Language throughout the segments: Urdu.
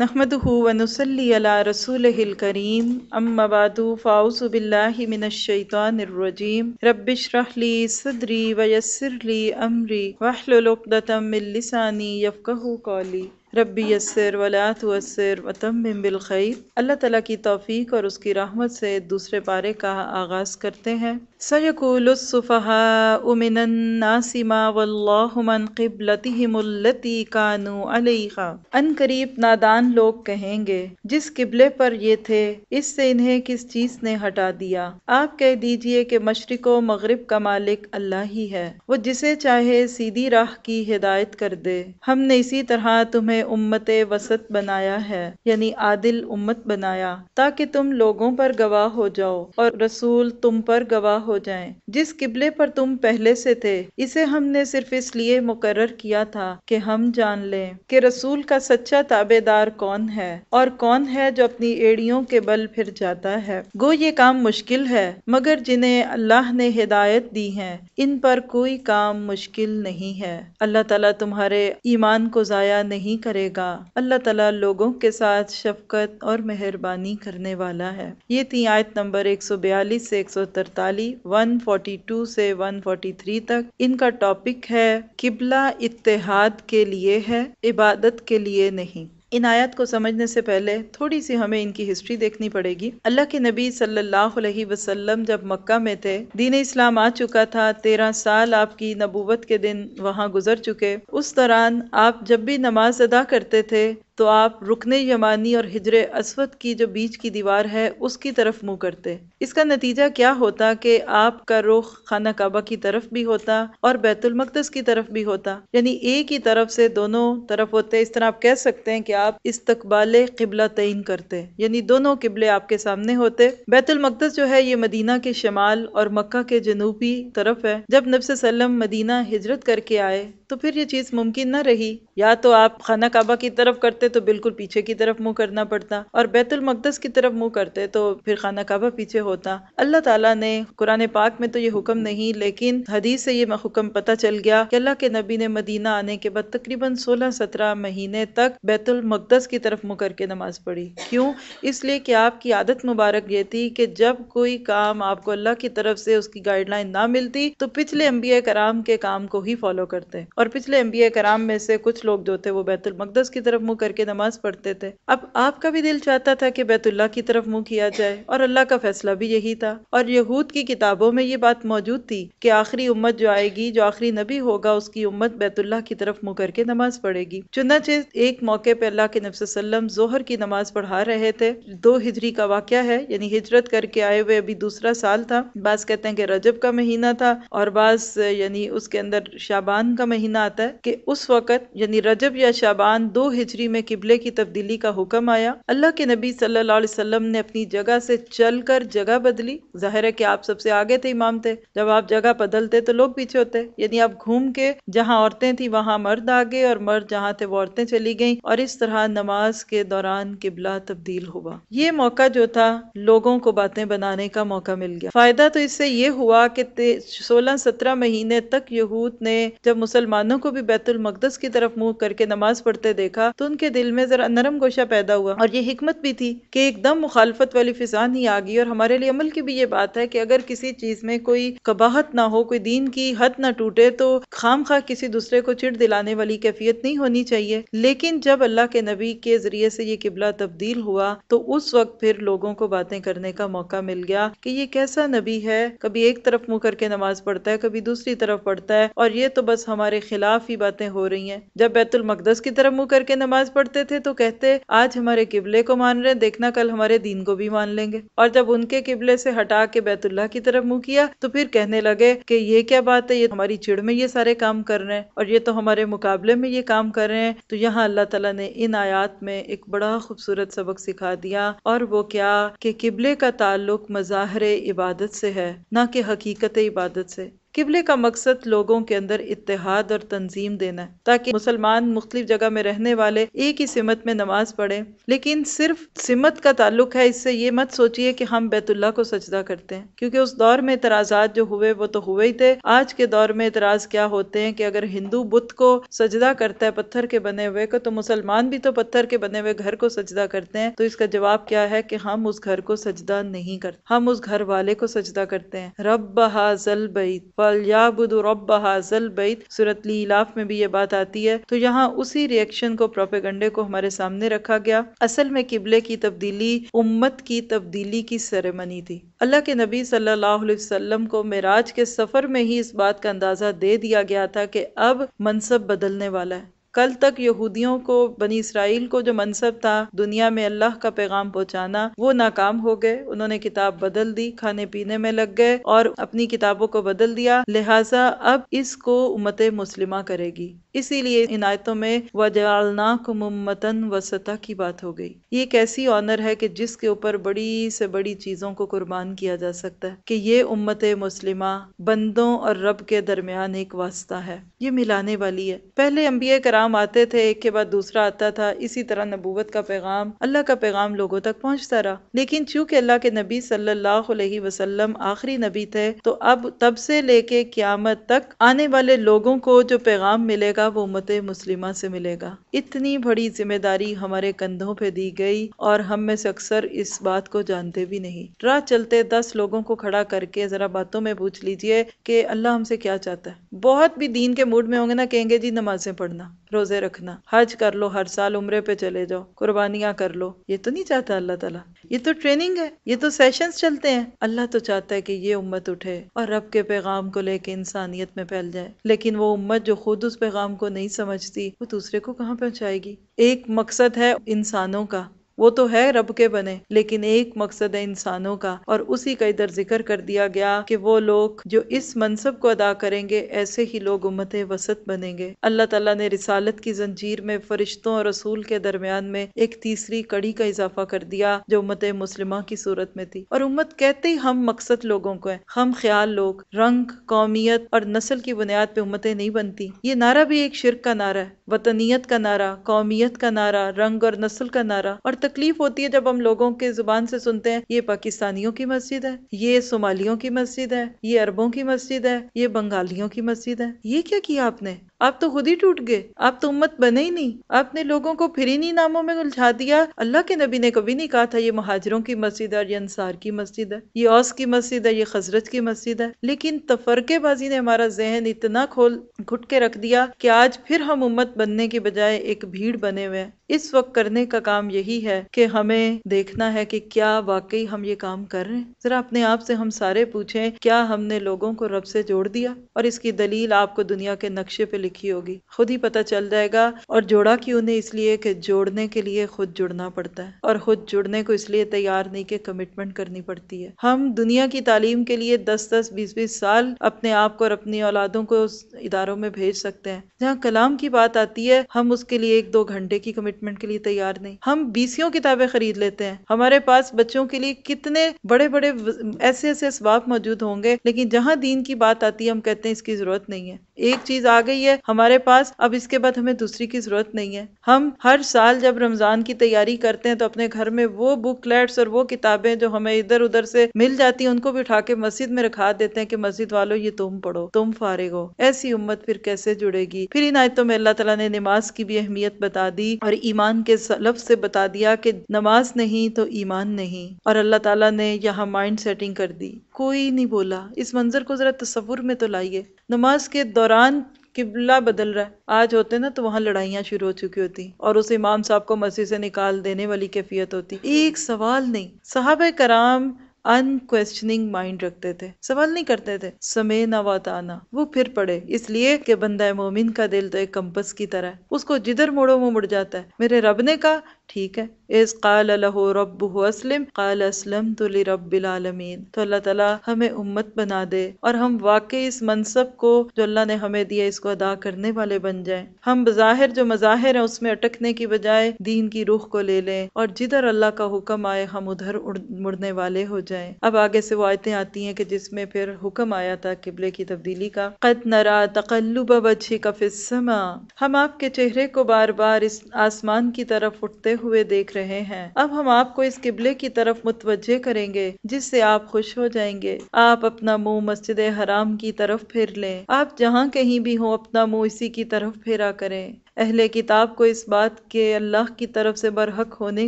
نحمده ونصلي على رسوله الكريم اما بعد فاعوذ بالله من الشيطان الرجيم رب اشرح لي صدري ويسر لي امري واحلل عقدة من لساني يفقهوا قولي ربی یسر ولا تعسر وتمم بالخیر۔ اللہ تعالیٰ کی توفیق اور اس کی رحمت سے دوسرے پارے کا آغاز کرتے ہیں۔ سَيَقُولُ السُّفَهَاءُ مِنَ النَّاسِ مَا وَلَّاهُمْ عَنْ قِبْلَتِهِمُ الَّتِي كَانُوا عَلَيْهَا۔ ان قریب نادان لوگ کہیں گے جس قبلے پر یہ تھے اس سے انہیں کس چیز نے ہٹا دیا۔ آپ کہہ دیجئے کہ مشرق و مغرب کا مالک اللہ ہی ہے، وہ جسے چاہے سیدھی راہ کی ہدایت کر دے۔ ہم نے اسی طرح تمہیں امت وسط بنایا ہے، یعنی عادل امت بنایا، تاکہ تم لوگوں پر گواہ ہو جاؤ اور رسول تم پر گواہ ہو جائیں۔ جس قبلے پر تم پہلے سے تھے اسے ہم نے صرف اس لیے مقرر کیا تھا کہ ہم جان لیں کہ رسول کا سچا تابع دار کون ہے اور کون ہے جو اپنی ایڑیوں کے بل پھر جاتا ہے۔ گو یہ کام مشکل ہے، مگر جنہیں اللہ نے ہدایت دی ہے ان پر کوئی کام مشکل نہیں ہے۔ اللہ تعالیٰ تمہارے ایمان کو ضائع نہیں کرے گا۔ اللہ تعالیٰ لوگوں کے ساتھ شفقت اور مہربانی کرنے والا ہے۔ یہ تھی آیت نمبر 142 سے 143، 142 سے 143 تک۔ ان کا ٹاپک ہے قبلہ اتحاد کے لیے ہے، عبادت کے لیے نہیں۔ ان آیات کو سمجھنے سے پہلے تھوڑی سی ہمیں ان کی ہسٹری دیکھنی پڑے گی۔ اللہ کے نبی صلی اللہ علیہ وسلم جب مکہ میں تھے، دین اسلام آ چکا تھا، 13 سال آپ کی نبوت کے دن وہاں گزر چکے۔ اس دوران آپ جب بھی نماز ادا کرتے تھے تو آپ رکن یمانی اور حجر اسود کی جو بیچ کی دیوار ہے اس کی طرف منہ کرتے۔ اس کا نتیجہ کیا ہوتا کہ آپ کا رخ خانہ کعبہ کی طرف بھی ہوتا اور بیت المقدس کی طرف بھی ہوتا، یعنی ایک ہی طرف سے دونوں طرف ہوتے۔ اس طرح آپ کہہ سکتے ہیں کہ آپ استقبال قبلہ تعین کرتے، یعنی دونوں قبلے آپ کے سامنے ہوتے۔ بیت المقدس جو ہے یہ مدینہ کے شمال اور مکہ کے جنوبی طرف ہے۔ جب نبی صلی اللہ علیہ وسلم مدینہ ہجرت کر کے آئے تو پھر یہ چیز ممکن نہ رہی، یا تو آپ خانہ کعبہ کی طرف کرتے تو بالکل پیچھے کی طرف منہ کرنا پڑتا، اور بیت المقدس کی طرف منہ کرتے تو پھر خانہ کعبہ پیچھے ہوتا۔ اللہ تعالیٰ نے قرآن پاک میں تو یہ حکم نہیں، لیکن حدیث سے یہ حکم پتہ چل گیا کہ اللہ کے نبی نے مدینہ آنے کے بعد تقریباً 16-17 مہینے تک بیت المقدس کی طرف منہ کر کے نماز پڑھی۔ کیوں؟ اس لیے کہ آپ کی عادت مبارک یہ تھی کہ جب کوئی کام آپ کو اللہ کی طرف سے اس کی گائیڈ لائن نہ ملتی تو پچھلے انبیاء کرام کے کام کو ہی فالو کرتے، اور پچھلے انبیاء کرام میں سے کچھ لوگ جو تھے وہ بیت المقدس کی طرف منہ کر کے نماز پڑھتے تھے۔ اب آپ کا بھی دل چاہتا تھا کہ بیت اللہ کی طرف منہ کیا جائے، اور اللہ کا فیصلہ بھی یہی تھا، اور یہود کی کتابوں میں یہ بات موجود تھی کہ آخری امت جو آئے گی، جو آخری نبی ہوگا، اس کی امت بیت اللہ کی طرف منہ کر کے نماز پڑھے گی۔ چنانچہ ایک موقع پہ اللہ کے نبی صلی اللہ علیہ وسلم ظہر کی نماز پڑھا رہے تھے۔ 2 ہجری کا واقعہ ہے، یعنی ہجرت کر کے آئے ہوئے ابھی دوسرا سال تھا۔ بعض کہتے ہیں کہ رجب کا مہینہ تھا، اور بعض یعنی اس کے اندر شعبان کا مہینہ آتا ہے، کہ اس وقت یعنی رجب یا شعبان 2 ہجری میں قبلے کی تبدیلی کا حکم آیا۔ اللہ کے نبی صلی اللہ علیہ وسلم نے اپنی جگہ سے چل کر جگہ بدلی۔ ظاہر ہے کہ آپ سب سے آگے تھے، امام تھے، جب آپ جگہ بدلتے تو لوگ پیچھے ہوتے، یعنی آپ گھوم کے جہاں عورتیں تھیں وہاں مرد آگے، اور مرد جہاں تھے وہ عورتیں چلی گئیں، اور اس طرح نماز کے دوران قبلہ تبدیل ہوا۔ یہ موقع جو تھا لوگوں کو باتیں بنانے کا موقع مل گیا۔ فائدہ تو اس سے یہ ہوا کہ 16-17 مہینے تک یہود نے جب مسلمانوں کو بھی بیت المقدس کی طرف منہ کر کے نماز پڑھتے دیکھا تو ان کے دل میں ذرا نرم گوشہ پیدا ہوا، اور یہ حکمت بھی تھی کہ ایک دم مخالفت والی فضا نہیں آ گئی۔ اور ہمارے لیے عمل کی بھی یہ بات ہے کہ اگر کسی چیز میں کوئی قباحت نہ ہو، کوئی دین کی حد نہ ٹوٹے، تو خام خواہ کسی دوسرے کو چڑ دلانے والی کیفیت نہیں ہونی چاہیے۔ لیکن جب اللہ کے نبی کے ذریعے سے یہ قبلہ تبدیل ہوا تو اس وقت پھر لوگوں کو باتیں کرنے کا موقع مل گیا کہ یہ کیسا نبی ہے، کبھی ایک طرف منہ کر کے نماز پڑھتا ہے، کبھی دوسری طرف پڑھتا ہے، اور یہ تو بس ہمارے خلاف ہی باتیں ہو رہی ہیں۔ جب بیت المقدس کی طرف منہ کر کے نماز پڑھتے تھے تو کہتے آج ہمارے قبلے کو مان رہے ہیں، دیکھنا کل ہمارے دین کو بھی مان لیں گے، اور جب ان کے قبلے سے ہٹا کے بیت اللہ کی طرف منہ کیا تو پھر کہنے لگے کہ یہ کیا بات ہے، یہ ہماری چڑ میں یہ سارے کام کر رہے ہیں، اور یہ تو ہمارے مقابلے میں یہ کام کر رہے ہیں۔ تو یہاں اللہ تعالیٰ نے ان آیات میں ایک بڑا خوبصورت سبق سکھا دیا، اور وہ کیا کہ قبلے کا تعلق مظاہر عبادت سے ہے، نہ کہ حقیقت عبادت سے۔ قبلے کا مقصد لوگوں کے اندر اتحاد اور تنظیم دینا ہے، تاکہ مسلمان مختلف جگہ میں رہنے والے ایک ہی سمت میں نماز پڑھیں۔ لیکن صرف سمت کا تعلق ہے، اس سے یہ مت سوچئے کہ ہم بیت اللہ کو سجدہ کرتے ہیں، کیونکہ اس دور میں اعتراضات جو ہوئے وہ تو ہوئے ہی تھے۔ آج کے دور میں اعتراض کیا ہوتے ہیں کہ اگر ہندو بت کو سجدہ کرتا ہے پتھر کے بنے ہوئے کو، تو مسلمان بھی تو پتھر کے بنے ہوئے گھر کو سجدہ کرتے ہیں۔ تو اس کا جواب کیا ہے کہ ہم اس گھر کو سجدہ نہیں کرتے، ہم اس گھر والے کو سجدہ کرتے ہیں۔ رب ھذل بیت فلیعبدوا رب ھذل بیت، سورۃ الإعراف میں بھی یہ بات آتی ہے۔ تو یہاں اسی ری ایکشن کو، پروپیگنڈے کو ہمارے سامنے رکھا گیا۔ اصل میں قبلے کی تبدیلی امت کی تبدیلی کی سیریمنی تھی۔ اللہ کے نبی صلی اللہ علیہ وسلم کو معراج کے سفر میں ہی اس بات کا اندازہ دے دیا گیا تھا کہ اب منصب بدلنے والا ہے۔ کل تک یہودیوں کو، بنی اسرائیل کو جو منصب تھا دنیا میں اللہ کا پیغام پہنچانا، وہ ناکام ہو گئے۔ انہوں نے کتاب بدل دی، کھانے پینے میں لگ گئے اور اپنی کتابوں کو بدل دیا، لہٰذا اب اس کو امت مسلمہ کرے گی۔ اسی لیے ان آیتوں میں وَجَعَلْنَاكُمْ أُمَّةً وَسَطًا کی بات ہو گئی۔ یہ ایک ایسی آنر ہے کہ جس کے اوپر بڑی سے بڑی چیزوں کو قربان کیا جا سکتا ہے، کہ یہ امت مسلمہ بندوں اور رب کے درمیان ایک واسطہ ہے، یہ ملانے والی ہے۔ پہلے انبیاء کرام آتے تھے، ایک کے بعد دوسرا آتا تھا، اسی طرح نبوت کا پیغام، اللہ کا پیغام لوگوں تک پہنچتا رہا۔ لیکن چونکہ اللہ کے نبی صلی اللہ علیہ وسلم آخری نبی تھے، تو اب تب سے لے کے قیامت تک آنے والے لوگوں کو جو پیغام ملے گا وہ امت مسلمہ سے ملے گا۔ اتنی بڑی ذمہ داری ہمارے کندھوں پہ دی گئی اور ہم میں سے اکثر اس بات کو جانتے بھی نہیں۔ راہ چلتے 10 لوگوں کو کھڑا کر کے ذرا باتوں میں پوچھ لیجئے کہ اللہ ہم سے کیا چاہتا ہے۔ بہت بھی دین کے موڈ میں ہوں گے نا، کہیں گے جی نمازیں پڑھنا، روزے رکھنا، حج کر لو، ہر سال عمرے پہ چلے جاؤ، قربانیاں کر لو۔ یہ تو نہیں چاہتا اللہ تعالیٰ، یہ تو ٹریننگ ہے، یہ تو سیشنز چلتے ہیں۔ اللہ تو چاہتا ہے کہ یہ امت اٹھے اور رب کے پیغام کو لے کے انسانیت میں پھیل جائے، لیکن وہ امت جو خود اس پیغام کو نہیں سمجھتی، وہ دوسرے کو کہاں پہنچائے گی؟ ایک مقصد ہے انسانوں کا، وہ تو ہے رب کے بنے، لیکن ایک مقصد ہے انسانوں کا، اور اسی کا ادھر ذکر کر دیا گیا کہ وہ لوگ جو اس منصب کو ادا کریں گے، ایسے ہی لوگ امت وسط بنیں گے۔ اللہ تعالیٰ نے رسالت کی زنجیر میں فرشتوں اور رسول کے درمیان میں ایک تیسری کڑی کا اضافہ کر دیا جو امت مسلمہ کی صورت میں تھی۔ اور امت کہتے ہی ہم مقصد لوگوں کو ہیں، ہم خیال لوگ، رنگ، قومیت اور نسل کی بنیاد پہ امتیں نہیں بنتی۔ یہ نعرہ بھی ایک شرک کا نعرہ ہے، وطنیت کا نعرہ، قومیت کا نعرہ، رنگ اور نسل کا نعرہ۔ اور تکلیف ہوتی ہے جب ہم لوگوں کے زبان سے سنتے ہیں یہ پاکستانیوں کی مسجد ہے، یہ صومالیوں کی مسجد ہے، یہ عربوں کی مسجد ہے، یہ بنگالیوں کی مسجد ہے۔ یہ کیا کیا آپ نے؟ آپ تو خود ہی ٹوٹ گئے، آپ تو امت بنے ہی نہیں، آپ نے لوگوں کو پھر انہی ناموں میں الجھا دیا۔ اللہ کے نبی نے کبھی نہیں کہا تھا یہ مہاجروں کی مسجد ہے اور یہ انصار کی مسجد ہے، یہ اوس کی مسجد ہے، یہ خزرج کی مسجد ہے۔ لیکن تفرقے بازی نے ہمارا ذہن اتنا کھول گھٹ کے رکھ دیا کہ آج پھر ہم امت بننے کے بجائے ایک بھیڑ بنے ہوئے ہیں۔ اس وقت کرنے کا کام یہی ہے کہ ہمیں دیکھنا ہے کہ کیا واقعی ہم یہ کام کر رہے ہیں۔ ذرا اپنے آپ سے ہم سارے پوچھیں، کیا ہم نے لوگوں کو رب سے جوڑ دیا؟ اور اس کی دلیل آپ کو دنیا کے نقشے پہ لکھی ہوگی، خود ہی پتہ چل جائے گا۔ اور جوڑا کیوں نہیں؟ اس لیے کہ جوڑنے کے لیے خود جڑنا پڑتا ہے، اور خود جڑنے کو اس لیے تیار نہیں کہ کمٹمنٹ کرنی پڑتی ہے۔ ہم دنیا کی تعلیم کے لیے 10-10 20-20 سال اپنے آپ کو اور اپنی اولادوں کو اس اداروں میں بھیج سکتے ہیں۔ جہاں کلام کی بات آتی ہے ہم اس کے لیے 1-2 گھنٹے کی کمٹمنٹ کے لیے تیار نہیں۔ ہم 20 کتابیں خرید لیتے ہیں، ہمارے پاس بچوں کے لیے کتنے بڑے بڑے ایسے اسباب موجود ہوں گے، لیکن جہاں دین کی بات آتی ہے ہم کہتے ہیں اس کی ضرورت نہیں ہے۔ ایک چیز آ گئی ہے ہمارے پاس، اب اس کے بعد ہمیں دوسری کی ضرورت نہیں ہے۔ ہم ہر سال جب رمضان کی تیاری کرتے ہیں تو اپنے گھر میں وہ بک لیٹس اور وہ کتابیں جو ہمیں ادھر ادھر سے مل جاتی ہیں ان کو بھی اٹھا کے مسجد میں رکھا دیتے ہیں کہ مسجد والوں یہ تم پڑھو، تم فارغ ہو۔ ایسی امت پھر کیسے جڑے گی؟ پھر ان آیتوں میں اللہ تعالیٰ نے نماز کی بھی اہمیت بتا دی اور ایمان کے لفظ سے بتا دیا کہ نماز نہیں تو ایمان نہیں، اور اللہ تعالیٰ نے یہاں مائنڈ سیٹنگ کر دی۔ کوئی نہیں بولا، اس منظر کو ذرا تصور میں تو لائیے، نماز کے دوران قبلہ بدل رہا ہے۔ آج ہوتے نا تو وہاں لڑائیاں شروع ہو چکی ہوتی اور اس امام صاحب کو مسجد سے نکال دینے والی کیفیت ہوتی۔ ایک سوال نہیں، صحابہ کرام ان کویسچننگ مائنڈ رکھتے تھے، سوال نہیں کرتے تھے، سمعنا واطعنا، وہ پھر پڑے، اس لیے کہ بندہ مومن کا دل تو ایک کمپس کی طرح ہے، اس کو جدھر موڑو وہ مڑ جاتا ہے۔ میرے رب نے کہا ٹھیک ہے، اذ قال لہ ربہ اسلم قال اسلمت لرب العالمین۔ تو اللہ تعالیٰ ہمیں امت بنا دے اور ہم واقعی اس منصب کو جو اللہ نے ہمیں دیا اس کو ادا کرنے والے بن جائیں۔ ہم بظاہر جو مظاہر ہیں اس میں اٹکنے کی بجائے دین کی روح کو لے لیں اور جدھر اللہ کا حکم آئے ہم ادھر مڑنے والے ہو جائیں۔ اب آگے سے وہ آیتیں آتی ہیں کہ جس میں پھر حکم آیا تھا قبلے کی تبدیلی کا۔ قد نرى تقلب وجهك في السماء، ہم آپ کے چہرے کو بار بار اس آسمان کی طرف اٹھتے ہوئے دیکھ رہے ہیں۔ اب ہم آپ کو اس قبلے کی طرف متوجہ کریں گے جس سے آپ خوش ہو جائیں گے۔ آپ اپنا منہ مسجد حرام کی طرف پھیر لیں، آپ جہاں کہیں بھی ہوں اپنا منہ اسی کی طرف پھیرا کریں۔ اہل کتاب کو اس بات کے اللہ کی طرف سے برحق ہونے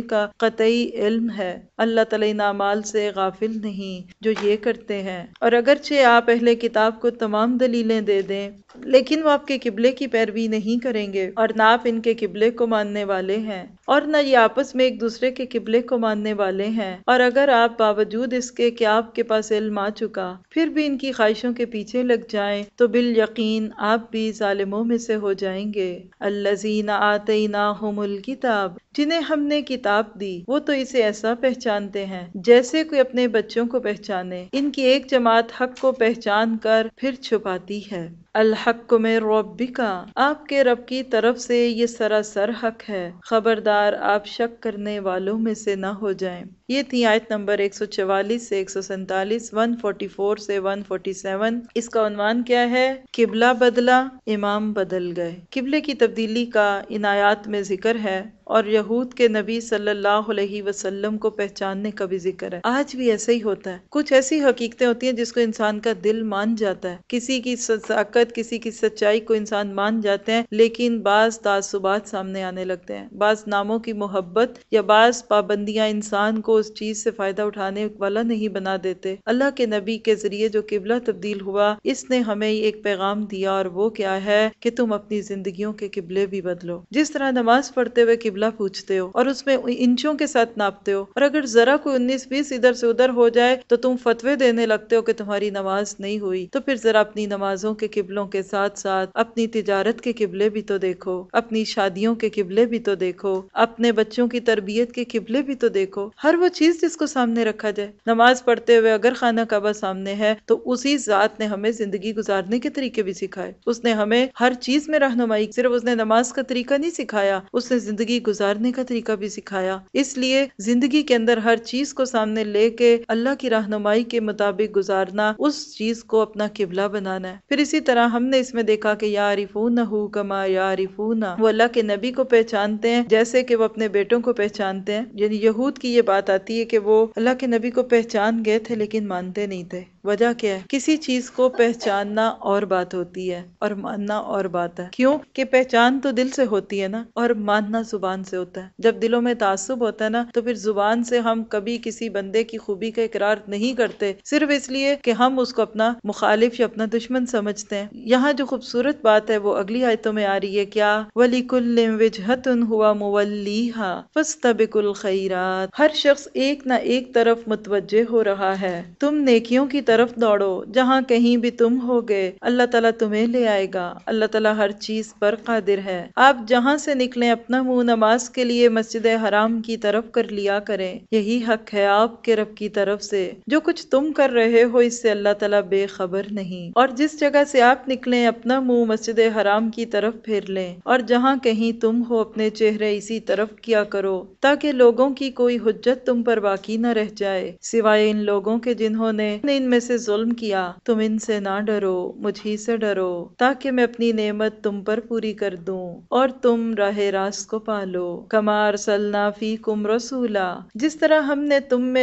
کا قطعی علم ہے، اللہ تعالیٰ ان اعمال سے غافل نہیں جو یہ کرتے ہیں۔ اور اگرچہ آپ اہل کتاب کو تمام دلیلیں دے دیں لیکن وہ آپ کے قبلے کی پیروی نہیں کریں گے اور نہ آپ ان کے قبلے کو ماننے والے ہیں اور نہ یہ آپس میں ایک دوسرے کے قبلے کو ماننے والے ہیں۔ اور اگر آپ باوجود اس کے کہ آپ کے پاس علم آ چکا پھر بھی ان کی خواہشوں کے پیچھے لگ جائیں تو بالیقین آپ بھی ظالموں میں سے ہو جائیں گے۔ الذین آتیناہم الکتاب، جنہیں ہم نے کتاب دی وہ تو اسے ایسا پہچانتے ہیں جیسے کوئی اپنے بچوں کو پہچانے۔ ان کی ایک جماعت حق کو پہچان کر پھر چھپاتی ہے۔ الحق من ربک، آپ کے رب کی طرف سے یہ سراسر حق ہے، خبردار آپ شک کرنے والوں میں سے نہ ہو جائیں۔ یہ تھی آیت نمبر 144 سے 147، 144 سے 147۔ اس کا عنوان کیا ہے؟ قبلہ بدلا، امام بدل گئے۔ قبلے کی تبدیلی کا ان آیات میں ذکر ہے اور یہود کے نبی صلی اللہ علیہ وسلم کو پہچاننے کا بھی ذکر ہے۔ آج بھی ایسا ہی ہوتا ہے، کچھ ایسی حقیقتیں ہوتی ہیں جس کو انسان کا دل مان جاتا ہے، کسی کی صداقت کسی کی سچائی کو انسان مان جاتے ہیں، لیکن بعض تعصبات سامنے آنے لگتے ہیں، بعض ناموں کی محبت یا بعض پابندیاں انسان کو اس چیز سے فائدہ اٹھانے والا نہیں بنا دیتے۔ اللہ کے نبی کے ذریعے جو قبلہ تبدیل ہوا اس نے ہمیں ایک پیغام دیا اور وہ کیا ہے کہ تم اپنی زندگیوں کے قبلے بھی بدلو۔ جس طرح نماز پڑھتے ہوئے قبلہ پوچھتے ہو اور اس میں انچوں کے ساتھ ناپتے ہو اور اگر ذرا کوئی 19-20 ادھر سے ادھر ہو جائے تو تم فتوے دینے لگتے ہو کہ تمہاری نماز نہیں ہوئی، تو پھر ذرا اپنی نمازوں کے قبلوں کے ساتھ ساتھ اپنی تجارت کے قبلے بھی تو دیکھو، اپنی شادیوں کے قبلے بھی تو دیکھو، اپنے بچوں کی تربیت کے قبلے بھی تو دیکھو۔ ہر وہ چیز جس کو سامنے رکھا جائے، نماز پڑھتے ہوئے اگر خانہ کعبہ سامنے ہے تو اسی ذات نے ہمیں زندگی گزارنے کے طریقے بھی سکھائے، اس نے ہمیں ہر چیز میں رہنمائی، صرف اس نے نماز کا طریقہ نہیں سکھایا، اس نے زندگی گزارنے کا طریقہ بھی سکھایا۔ اس لیے زندگی کے اندر ہر چیز کو سامنے لے کے اللہ کی رہنمائی کے مطابق گزارنا، اس چیز کو اپنا قبلہ بنانا ہے۔ پھر اسی طرح ہم نے اس میں دیکھا کہ یعرفونہ کما یعرفون، وہ اللہ کے نبی کو پہچانتے ہیں جیسے کہ وہ اپنے بیٹوں کو پہچانتے ہیں۔ یعنی یہود کی یہ بات آتی ہے کہ وہ اللہ کے نبی کو پہچان گئے تھے لیکن مانتے نہیں تھے۔ وجہ کیا ہے؟ کسی چیز کو پہچاننا اور بات ہوتی ہے اور ماننا اور بات ہے۔ کیوں کہ پہچان تو دل سے ہوتی ہے نا، اور ماننا زبان سے ہوتا ہے۔ جب دلوں میں تعصب ہوتا ہے نا تو پھر زبان سے ہم کبھی کسی بندے کی خوبی کا اقرار نہیں کرتے، صرف اس لیے کہ ہم اس کو اپنا مخالف یا اپنا دشمن سمجھتے ہیں۔ یہاں جو خوبصورت بات ہے وہ اگلی آیتوں میں آ رہی ہے، کیا وَلِكُلٍّ وِجْهَةٌ هُوَ مُوَلِّيهَا فَاسْتَبِقُوا الْخَيْرَاتِ، ہر شخص ایک نہ ایک طرف متوجہ ہو رہا ہے، تم نیکیوں کی طرف دوڑو، جہاں کہیں بھی تم ہوگے اللہ تعالیٰ تمہیں لے آئے گا، اللہ تعالیٰ ہر چیز پر قادر ہے۔ آپ جہاں سے نکلیں اپنا منہ نماز کے لیے مسجد حرام کی طرف کر لیا کریں، یہی حق ہے آپ کے رب کی طرف سے، جو کچھ تم کر رہے ہو اس سے اللہ تعالیٰ بے خبر نہیں۔ اور جس جگہ سے آپ نکلیں اپنا منہ مسجد حرام کی طرف پھیر لیں اور جہاں کہیں تم ہو اپنے چہرے اسی طرف کیا کرو تاکہ لوگوں کی کوئی حجت تم پر باقی نہ رہ جائے سوائے ان لوگوں کے جنہوں نے ان میں سے ظلم کیا۔ تم ان سے نہ ڈرو، مجھ ہی سے ڈرو تاکہ میں اپنی نعمت تم پر پوری کر دوں اور تم راہ راست کو پالو۔ کما ارسلنا فیکم رسولا، جس طرح ہم نے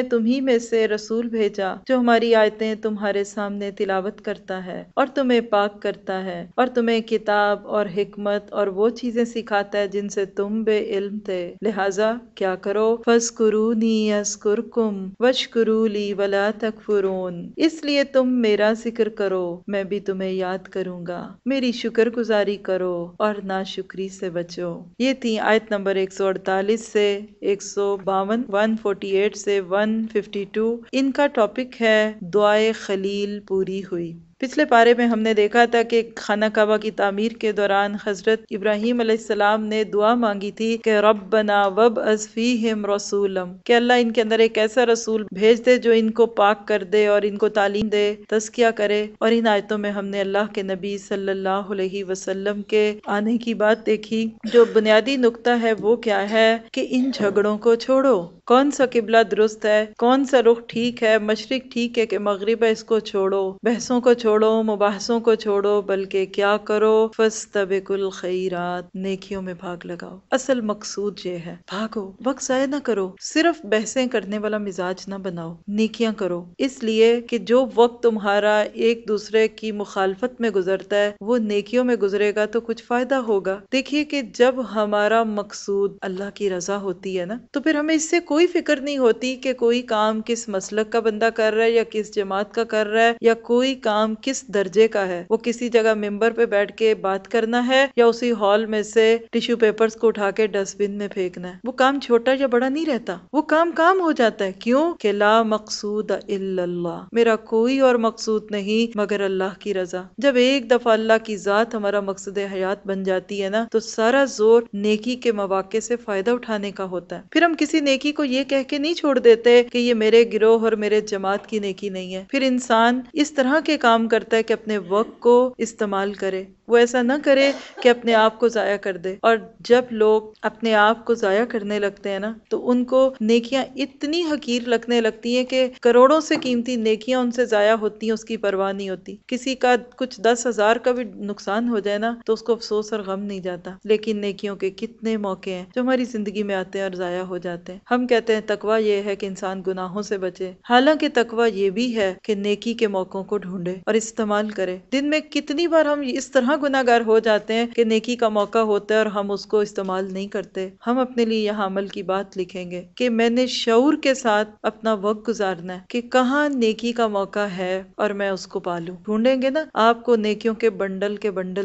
تمہیں میں سے رسول بھیجا جو ہماری آیتیں تمہارے سامنے تلاوت کرتا ہے اور تمہیں پاک کرتا ہے اور تمہیں کتاب اور حکمت اور وہ چیزیں سکھاتا ہے جن سے تم بے علم تھے، لہٰذا کیا کرو، فاذکرونی اذکرکم واشکروا لی ولا تکفرون، اس لیے تم میرا ذکر کرو میں بھی تمہیں یاد کروں گا، میری شکر گزاری کرو اور ناشکری سے بچو۔ یہ تھی آیت نمبر 148 سے 152، 148 سے 152۔ ان کا ٹاپک ہے دعائے خلیل پوری ہوئی۔ پچھلے پارے میں ہم نے دیکھا تھا کہ خانہ کعبہ کی تعمیر کے دوران حضرت ابراہیم علیہ السلام نے دعا مانگی تھی کہ ربنا وابعث فیہم رسولا، کہ اللہ ان کے اندر ایک ایسا رسول بھیج دے جو ان کو پاک کر دے اور ان کو تعلیم دے، تزکیہ کرے۔ اور ان آیتوں میں ہم نے اللہ کے نبی صلی اللہ علیہ وسلم کے آنے کی بات دیکھی۔ جو بنیادی نقطہ ہے وہ کیا ہے کہ ان جھگڑوں کو چھوڑو، کون سا قبلہ درست ہے، کون سا رخ ٹھیک ہے، مشرق ٹھیک ہے کہ مغرب ہے، اس کو چھوڑو، بحثوں کو چھوڑو، مباحثوں کو چھوڑو، بلکہ کیا کرو، فاستبقوا الخیرات، نیکیوں میں بھاگ لگاؤ۔ اصل مقصود یہ ہے، بھاگو، وقت ضائع نہ کرو، صرف بحثیں کرنے والا مزاج نہ بناؤ، نیکیاں کرو، اس لیے کہ جو وقت تمہارا ایک دوسرے کی مخالفت میں گزرتا ہے وہ نیکیوں میں گزرے گا تو کچھ فائدہ ہوگا۔ دیکھیے کہ جب ہمارا مقصود اللہ کی رضا ہوتی ہے نا، تو پھر ہمیں اس سے کوئی فکر نہیں ہوتی کہ کوئی کام کس مسلک کا بندہ کر رہا ہے یا کس جماعت کا کر رہا ہے یا کوئی کام کس درجے کا ہے۔ وہ کسی جگہ ممبر پہ بیٹھ کے بات کرنا ہے یا اسی ہال میں سے ٹیشو پیپرز کو اٹھا کے ڈسٹ بن میں پھینکنا ہے، وہ کام چھوٹا یا بڑا نہیں رہتا، وہ کام ہو جاتا ہے۔ کیوں کہ لا مقصود الا اللہ، میرا کوئی اور مقصود نہیں مگر اللہ کی رضا۔ جب ایک دفعہ اللہ کی ذات ہمارا مقصد حیات بن جاتی ہے نا، تو سارا زور نیکی کے مواقع سے فائدہ اٹھانے کا ہوتا ہے۔ پھر ہم کسی نیکی کو یہ کہہ کے نہیں چھوڑ دیتے کہ یہ میرے گروہ اور میرے جماعت کی نیکی نہیں ہے۔ پھر انسان اس طرح کے کام کرتا ہے کہ اپنے وقت کو استعمال کرے، وہ ایسا نہ کرے کہ اپنے آپ کو ضائع کر دے۔ اور جب لوگ اپنے آپ کو ضائع کرنے لگتے ہیں نا، تو ان کو نیکیاں اتنی حقیر لگنے لگتی ہیں کہ کروڑوں سے قیمتی نیکیاں ان سے ضائع ہوتی ہیں، اس کی پرواہ نہیں ہوتی۔ کسی کا کچھ 10,000 کا بھی نقصان ہو جائے نا تو اس کو افسوس اور غم نہیں جاتا، لیکن نیکیوں کے کتنے موقع ہیں جو ہماری زندگی میں آتے ہیں اور ضائع ہو جاتے ہیں۔ ہم کہتے ہیں تقویٰ یہ ہے کہ انسان گناہوں سے بچے، حالانکہ تقویٰ یہ بھی ہے کہ نیکی کے موقعوں کو ڈھونڈے اور استعمال کرے۔ دن میں کتنی بار ہم اس طرح گناہگار ہو جاتے ہیں کہ نیکی کا موقع ہوتا ہے اور ہم اس کو استعمال نہیں کرتے۔ ہم اپنے لیے یہاں عمل کی بات لکھیں گے کہ میں نے شعور کے ساتھ اپنا وقت گزارنا ہے کہ کہاں نیکی کا موقع ہے اور میں اس کو پالوں۔ ڈھونڈیں گے نا، آپ کو نیکیوں کے بنڈل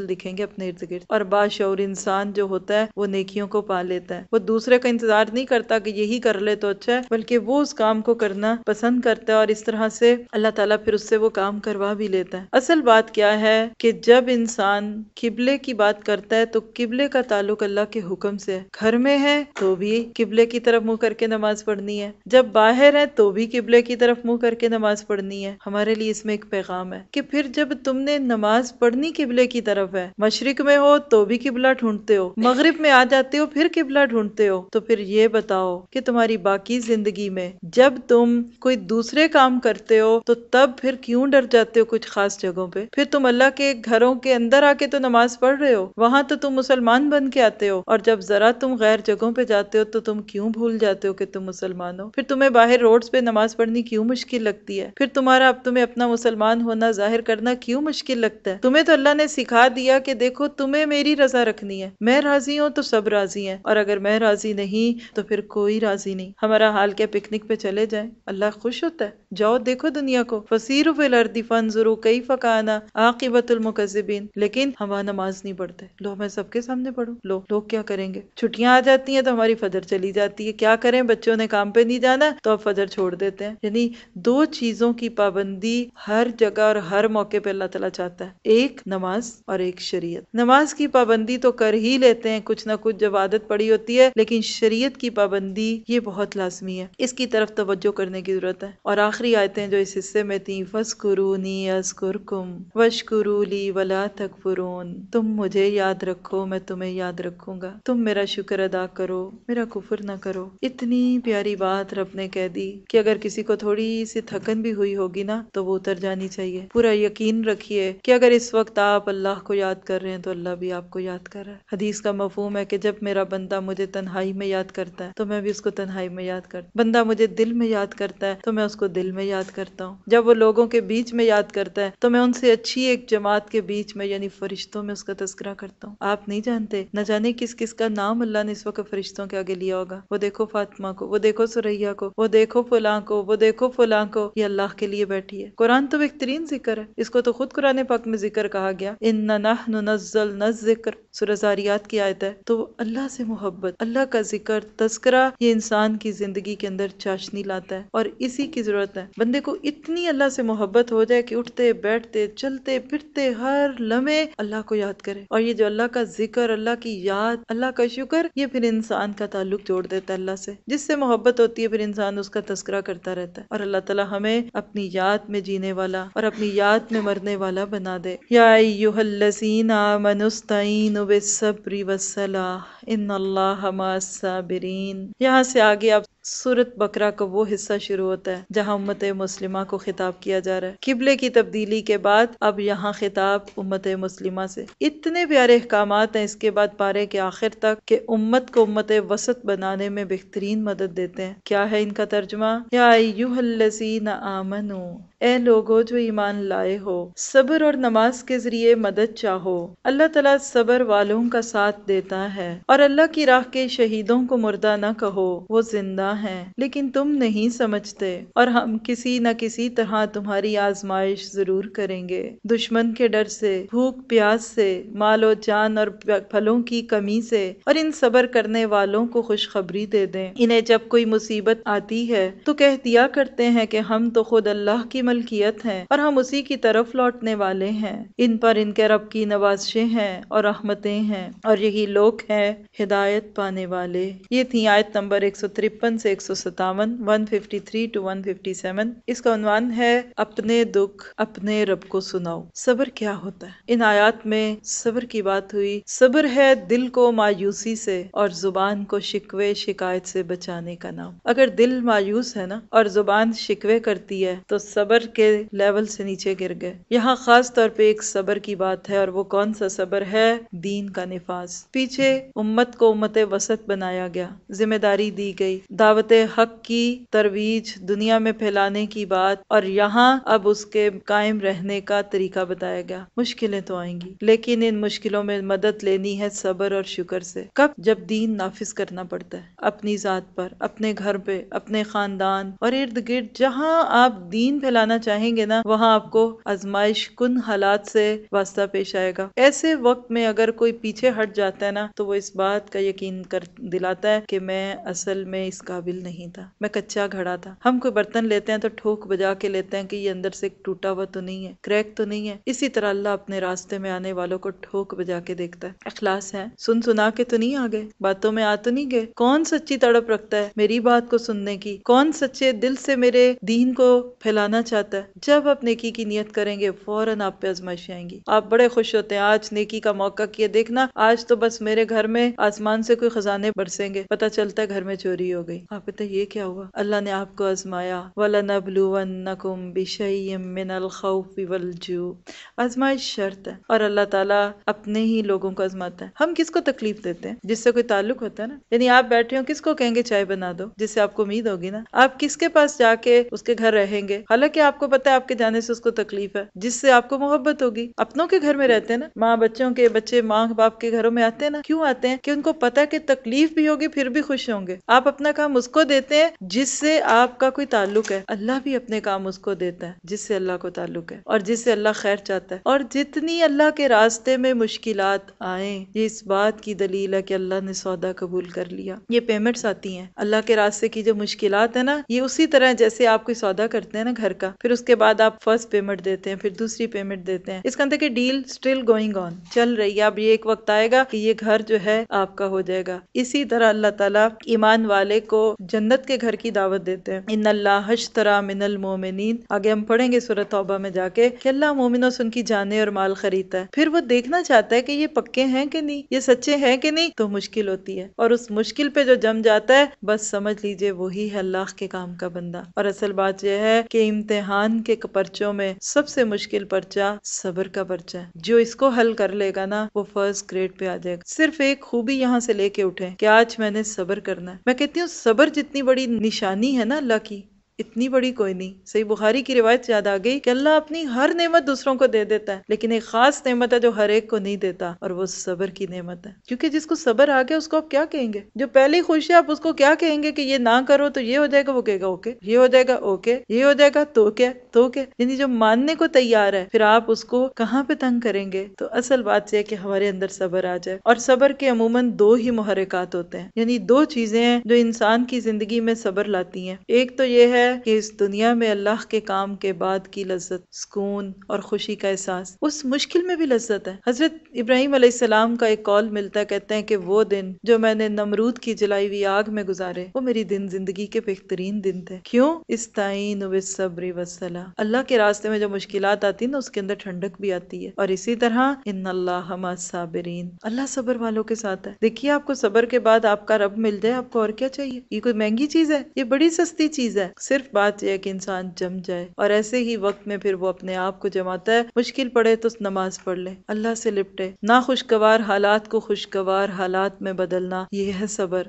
دکھیں گے اپنے ارد گرد، اور باشعور انسان جو ہوتا ہے وہ نیکیوں کو پا لیتا ہے۔ وہ دوسرے کا انتظار نہیں کرتا کہ یہی کر لے تو اچھا ہے، بلکہ وہ اس کام کو کرنا پسند کرتا ہے، اور اس طرح سے اللہ تعالیٰ پھر اس سے وہ کام کروا بھی لیتا ہے۔ اصل بات کیا ہے کہ جب انسان قبلے کی بات کرتا ہے تو قبلے کا تعلق اللہ کے حکم سے ہے۔ گھر میں ہے تو بھی قبلے کی طرف منہ کر کے نماز پڑھنی ہے، جب باہر ہے تو بھی قبلے کی طرف منہ کر کے نماز پڑھنی ہے۔ ہمارے لیے اس میں ایک پیغام ہے کہ پھر جب تم نے نماز پڑھنی قبلے کی طرف ہے، مشرق میں ہو تو بھی قبلہ ڈھونڈتے ہو، مغرب میں آ جاتے ہو پھر قبلہ ڈھونڈتے ہو، تو پھر یہ بتاؤ کہ تمہاری باقی زندگی میں جب تم کوئی دوسرے کام کرتے ہو تو تب پھر کیوں ڈر جاتے ہو کچھ خاص جگہوں پہ؟ پھر تم اللہ کے گھروں کے اندر آ کے تو نماز پڑھ رہے ہو، وہاں تو تم مسلمان بن کے آتے ہو، اور جب ذرا تم غیر جگہوں پہ جاتے ہو تو تم کیوں بھول جاتے ہو کہ تم مسلمان ہو؟ پھر تمہیں باہر روڈز پہ نماز پڑھنی کیوں مشکل لگتی ہے؟ پھر تمہیں اپنا مسلمان ہونا ظاہر کرنا کیوں مشکل لگتا ہے؟ تمہیں تو اللہ نے سکھا دیا کہ دیکھو تمہیں میری رضا رکھنی ہے، میں راضی ہوں تو سب راضی ہیں، اور اگر میں راضی نہیں تو پھر کوئی راضی نہیں۔ ہمارا حال کیا، پکنک پہ چلے جائیں اللہ خوش ہوتا ہے؟ جاؤ دیکھو دنیا کو، فسیروا فی الارض فانظروا کیف کان عاقبۃ المکذبین، لیکن ہم نماز نہیں پڑھتے۔ لو میں سب کے سامنے پڑھوں، لوگ کیا کریں گے؟ چھٹیاں آ جاتی ہیں تو ہماری فجر چلی جاتی ہے، کیا کریں، بچوں نے کام پہ نہیں جانا تو اب فجر چھوڑ دیتے ہیں۔ یعنی دو چیزوں کی پابندی ہر جگہ اور ہر موقع پہ اللہ تعالیٰ چاہتا ہے، ایک نماز اور ایک شریعت۔ نماز کی پابندی تو کر ہی لیتے ہیں کچھ نہ کچھ جب عادت پڑی ہوتی ہے، لیکن شریعت کی پابندی یہ بہت لازمی ہے، اس کی طرف توجہ کرنے کی ضرورت ہے۔ اور آخری آیتیں جو اس حصے میں تھیں، فَاذْكُرُونِي أَذْكُرْكُمْ وَاشْكُرُوا لِي وَلَا تَكْفُرُونَ، تم مجھے یاد رکھو میں تمہیں یاد رکھوں گا، تم میرا شکر ادا کرو میرا کفر نہ کرو۔ اتنی پیاری بات رب نے کہہ دی کہ اگر کسی کو تھوڑی سی تھکن بھی ہوئی ہوگی نا تو وہ اتر جانی چاہیے۔ پورا یقین رکھیے کہ اگر اس وقت آپ اللہ کو یاد کر رہے ہیں تو اللہ بھی آپ کو یاد کر رہا ہے۔ حدیث کا مفہوم ہے کہ جب میرا بندہ مجھے تنہائی میں یاد کرتا ہے تو میں بھی اس کو تنہائی میں یاد کرتا ہوں، بندہ مجھے دل میں یاد کرتا ہے تو میں اس کو دل میں یاد کرتا ہوں، جب وہ لوگوں کے بیچ میں یاد کرتا ہے تو میں ان سے اچھی ایک جماعت کے بیچ میں یعنی فرشتوں میں اس کا تذکرہ کرتا ہوں۔ آپ نہیں جانتے نہ جانے کس کس کا نام اللہ نے اس وقت فرشتوں کے آگے لیا ہوگا۔ وہ دیکھو فاطمہ کو، وہ دیکھو سریا کو، وہ دیکھو فلاں کو، وہ دیکھو فلاں کو، یہ اللہ کے لیے بیٹھی ہے۔ قرآن تو بہترین ذکر ہے، اس کو تو خود قرآن پاک میں ذکر کہا گیا، اِنَّا نَحْنُ نَزَّلْنَا الذِّکْرَ، سورہ زاریات کی آیت ہے۔ تو اللہ سے محبت، اللہ کا ذکر، تذکرہ، یہ انسان کی زندگی کے اندر چاشنی لاتا ہے، اور اسی کی ضرورت ہے۔ بندے کو اتنی اللہ سے محبت ہو جائے کہ اٹھتے بیٹھتے چلتے پھرتے ہر لمحے اللہ کو یاد کرے، اور یہ جو اللہ کا ذکر، اللہ کی یاد، اللہ کا شکر، یہ پھر انسان کا تعلق جوڑ دیتا ہے اللہ سے۔ جس سے محبت ہوتی ہے پھر انسان اس کا تذکرہ کرتا رہتا ہے، اور اللہ تعالی ہمیں اپنی یاد میں جینے والا اور اپنی یاد میں مرنے والا بنا دے۔ یا ایھا الذین آمنوا استعینوا بالصبر والصلاۃ ان اللہ مع الصابرین۔ یہاں سے آگے اب سورۃ بقرہ کا وہ حصہ شروع ہوتا ہے جہاں امت مسلمہ کو خطاب کیا جا رہا ہے۔ قبلے کی تبدیلی کے بعد اب یہاں خطاب امت مسلمہ سے۔ اتنے پیارے احکامات ہیں اس کے بعد پارے کے آخر تک کہ امت کو امت وسط بنانے میں بہترین مدد دیتے ہیں۔ کیا ہے ان کا ترجمہ؟ یا ایھا الذین آمنوا، اے لوگو جو ایمان لائے ہو، صبر اور نماز کے ذریعے مدد چاہو۔ اللہ تعالیٰ صبر والوں کا ساتھ دیتا ہے، اور اللہ کی راہ کے شہیدوں کو مردہ نہ کہو، وہ زندہ ہیں لیکن تم نہیں سمجھتے، اور ہم کسی نہ کسی طرح تمہاری آزمائش ضرور کریں گے، دشمن کے ڈر سے، بھوک پیاس سے، مال و جان اور پھلوں کی کمی سے، اور ان صبر کرنے والوں کو خوشخبری دے دیں۔ انہیں جب کوئی مصیبت آتی ہے تو کہہ دیا کرتے ہیں کہ ہم تو خود اللہ کی ملکیت ہیں اور ہم اسی کی طرف لوٹنے والے ہیں، ان پر ان کے رب کی نوازشیں ہیں اور رحمتیں ہیں، اور یہی لوگ ہیں ہدایت پانے والے۔ یہ تھی آیت نمبر 153 سے 157، 153 to 157۔ اس کا عنوان ہے اپنے دکھ اپنے رب کو سناؤ۔ صبر کیا ہوتا ہے؟ ان آیات میں صبر کی بات ہوئی۔ صبر ہے دل کو مایوسی سے اور زبان کو شکوے شکایت سے بچانے کا نام۔ اگر دل مایوس ہے نا اور زبان شکوے کرتی ہے تو صبر کے لیول سے نیچے گر گئے۔ یہاں خاص طور پہ ایک صبر کی بات ہے، اور وہ کون سا صبر ہے؟ دین کا نفاذ۔ پیچھے امت کو امت وسط بنایا گیا، ذمہ داری دی گئی، دعوت حق کی ترویج دنیا میں پھیلانے کی بات، اور یہاں اب اس کے قائم رہنے کا طریقہ بتایا گیا۔ مشکلیں تو آئیں گی لیکن ان مشکلوں میں مدد لینی ہے صبر اور شکر سے۔ کب؟ جب دین نافذ کرنا پڑتا ہے اپنی ذات پر، اپنے گھر پہ، اپنے خاندان اور ارد گرد جہاں آپ دین پھیلانا چاہیں گے نا، وہاں آپ کو آزمائش کن حالات سے واسطہ پیش آئے گا۔ ایسے وقت میں اگر کوئی پیچھے ہٹ جاتا ہے نا تو وہ اس بات کا یقین کر دلاتا ہے کہ میں اصل میں اس قابل نہیں تھا، میں کچا گھڑا تھا۔ ہم کوئی برتن لیتے ہیں تو ٹھوک بجا کے لیتے ہیں کہ یہ اندر سے ٹوٹا ہوا تو نہیں ہے، کریک تو نہیں ہے۔ اسی طرح اللہ اپنے راستے میں آنے والوں کو ٹھوک بجا کے دیکھتا ہے۔ اخلاص ہے؟ سن سنا کے تو نہیں آ گئے، باتوں میں آ تو نہیں گئے؟ کون سچی تڑپ رکھتا ہے میری بات کو سننے کی؟ کون سچے دل سے میرے دین کو پھیلانا چاہتا ہے؟ جب آپ نیکی کی نیت کریں گے فوراً آپ پہ آزمائشیں آئیں گی، آپ بڑے خوش ہوتے ہیں آج نیکی کا موقع کیا، دیکھنا آج تو بس میرے گھر میں آسمان سے کوئی خزانے برسیں گے، پتہ چلتا ہے گھر میں چوری ہو گئی۔ آپ کہتے ہیں یہ کیا ہوا؟ اللہ نے آپ کو آزمایا۔ وَلَنَبْلُوَنَّكُمْ بِشَيْءٍ مِّنَ الْخَوْفِ وَالْجُوعِ۔ آزمائش شرط ہے، اور اللہ تعالیٰ اپنے ہی لوگوں کو آزماتا ہے۔ ہم کس کو تکلیف دیتے ہیں؟ جس سے کوئی تعلق ہوتا ہے نا، یعنی آپ بیٹھے ہو کس کو کہیں گے چائے بنا دو، جس سے آپ کو امید ہوگی نا؟ آپ کس کے پاس جا کے اس کے گھر رہیں گے حالانکہ آپ کو پتا ہے آپ کے جانے سے اس کو تکلیف ہے؟ جس سے آپ کو محبت ہوگی۔ اپنوں کے گھر میں رہتے ہیں نا، ماں بچوں کے، بچے ماں باپ کے گھروں میں آتے ہیں نا، کیوں آتے ہیں؟ کہ ان کو پتا ہے کہ تکلیف بھی ہوگی پھر بھی خوش ہوں گے۔ آپ اپنا کام اس کو دیتے ہیں جس سے آپ کا کوئی تعلق ہے، اللہ بھی اپنے کام اس کو دیتا ہے جس سے اللہ کو تعلق ہے اور جس سے اللہ خیر چاہتا ہے۔ اور جتنی اللہ کے راستے میں مشکلات آئیں، یہ اس بات کی دلیل ہے کہ اللہ نے سودا قبول کر لیا۔ یہ پیمنٹس آتی ہیں اللہ کے راستے کی، جو مشکلات ہیں نا، یہ اسی طرح جیسے آپ کوئی سودا کرتے ہیں نا گھر کا، پھر اس کے بعد آپ فرسٹ پیمنٹ دیتے ہیں، پھر دوسری پیمنٹ دیتے ہیں، اس کا مطلب کہ ڈیل اسٹل گوئنگ آن، چل رہی ہے۔ اب یہ ایک وقت آئے گا کہ یہ گھر جو ہے آپ کا ہو جائے گا۔ اسی طرح اللہ تعالیٰ ایمان والے کو جنت کے گھر کی دعوت دیتے ہیں۔ ان اللہ اشتری من المؤمنین، آگے ہم پڑھیں گے سورۃ توبہ میں جا کے کہ اللہ مومنوں سے ان کی جانیں اور مال خریدتا ہے، پھر وہ دیکھنا چاہتا ہے کہ یہ پکے ہیں کہ نہیں، یہ سچے ہیں کہ نہیں، تو مشکل ہوتی ہے، اور اس مشکل پہ جو جم جاتا ہے بس سمجھ لیجئے وہی ہے اللہ کے کام کا بندہ۔ اور اصل بات یہ ہے کہ امتحان کے پرچوں میں سب سے مشکل پرچہ صبر کا پرچہ ہے۔ جو اس کو حل کر لے گا نا وہ فرسٹ گریڈ پہ آ جائے گا۔ صرف ایک خوبی یہاں سے لے کے اٹھیں کہ آج میں نے صبر کرنا ہے۔ میں کہتی ہوں صبر جتنی بڑی نشانی ہے نا اللہ کی، اتنی بڑی کوئی نہیں. صحیح بخاری کی روایت یاد آ گئی کہ اللہ اپنی ہر نعمت دوسروں کو دے دیتا ہے، لیکن ایک خاص نعمت ہے جو ہر ایک کو نہیں دیتا، اور وہ صبر کی نعمت ہے. کیونکہ جس کو صبر آ گیا اس کو آپ کیا کہیں گے؟ جو پہلی خوش ہے آپ اس کو کیا کہیں گے کہ یہ نہ کرو تو یہ ہو جائے گا، وہ کہے گا اوکے. یہ ہو جائے گا اوکے، یہ ہو جائے گا تو کیا تو کیا. یعنی جو ماننے کو تیار ہے، پھر آپ اس کو کہاں پہ تنگ کریں گے؟ تو اصل بات یہ ہے کہ ہمارے اندر صبر آ جائے. اور صبر کے عموماً دو ہی محرکات ہوتے ہیں، یعنی دو چیزیں ہیں جو انسان کی زندگی میں صبر لاتی ہیں. ایک تو یہ ہے کہ اس دنیا میں اللہ کے کام کے بعد کی لذت، سکون اور خوشی کا احساس. اس مشکل میں بھی لذت ہے. حضرت ابراہیم علیہ السلام کا ایک قول ملتا ہے، کہتے ہیں کہ وہ دن جو میں نے نمرود کی جلائی ہوئی آگ میں گزارے وہ میری زندگی کے بہترین دن تھے. کیوں؟ استعین بالصبر والصلاۃ. اللہ کے راستے میں جو مشکلات آتی ہیں نا اس کے اندر ٹھنڈک بھی آتی ہے. اور اسی طرح ان اللہ مع الصابرین، اللہ صبر والوں کے ساتھ ہے. دیکھیے آپ کو صبر کے بعد آپ کا رب مل جائے، آپ کو اور کیا چاہیے؟ یہ کوئی مہنگی چیز ہے؟ یہ بڑی سستی چیز ہے. صرف بات یہ ہے کہ انسان جم جائے، اور ایسے ہی وقت میں پھر وہ اپنے آپ کو جماتا ہے. مشکل پڑے تو نماز پڑھ لے، اللہ سے لپٹے. ناخوشگوار حالات کو خوشگوار حالات میں بدلنا، یہ ہے صبر.